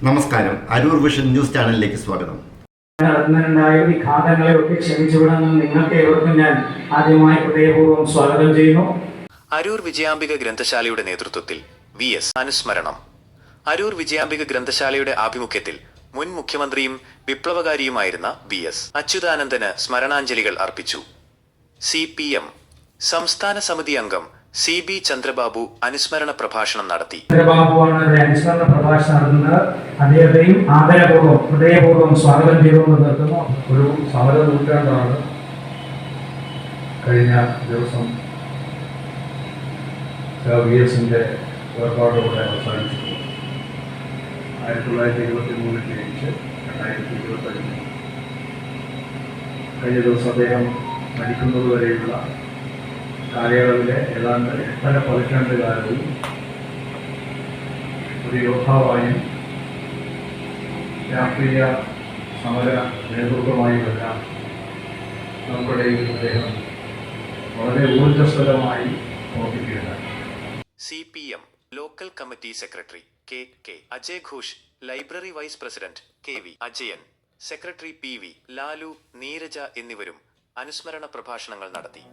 നമസ്കാരം, Aroor vision news ചാനലിലേക്ക് സ്വാഗതം. നടത്തുന്നതിനുണ്ടായ വിഘാതങ്ങളെയൊക്കെ ക്ഷമിച്ചുവിടാമെന്ന് നിങ്ങൾക്ക് ഏവർക്കും ഞാൻ ആദ്യമായി ഹൃദയപൂർവ്വം സ്വാഗതം ചെയ്യുന്നു. അരൂർ വിജയാംബിക ഗ്രന്ഥശാലയുടെ നേതൃത്വത്തിൽ VS അനുസ്മരണം. അരൂർ വിജയാംബിക ഗ്രന്ഥശാലയുടെ ആഭിമുഖ്യത്തിൽ മുൻ മുഖ്യമന്ത്രിയും വിപ്ലവകാരിയുമായിരുന്ന VS അച്യുതാനന്ദന് സ്മരണാഞ്ജലികൾ അർപ്പിച്ചു. CPM സംസ്ഥാന സമിതി അംഗം CB ചന്ദ്രബാബു അനുസ്മരണ പ്രഭാഷണം നടത്തി. ചന്ദ്രബാബുവാണ് അനുസ്മരണ പ്രഭാഷണം നടത്തുന്നത്. അദ്ദേഹത്തെയും ആദരപൂർവ്വം ഹൃദയപൂർവ്വം സ്വാഗതം ചെയ്തുകൊണ്ട് നിർത്തുന്നു. ഒരു സമര നൂറ്റാണ്ടാണ് കഴിഞ്ഞ ദിവസം VS-ന്റെ വേർപാടോടെ അവസാനിച്ചത്. 1923 ജനിച്ച് 2025 കഴിഞ്ഞ ദിവസം അദ്ദേഹം മരിക്കുന്നതുവരെയുള്ള കാലയളവിലെ ഏതാണ്ട് 8.5 പതിറ്റാണ്ട് കാലവും ഒരു യോദ്ധാവായും രാഷ്ട്രീയ സമര നേതൃത്വമായുമെല്ലാം നമ്മുടെ അദ്ദേഹം വളരെ ഊർജ്ജസ്വലമായി പ്രവർത്തിക്കുകയുണ്ടായി. CPM local committee secretary K Ajay Ghosh, library vice president KV Ajayan, secretary PV Lalu, Neeraja എന്നിവരും അനുസ്മരണ പ്രഭാഷണങ്ങൾ നടത്തി.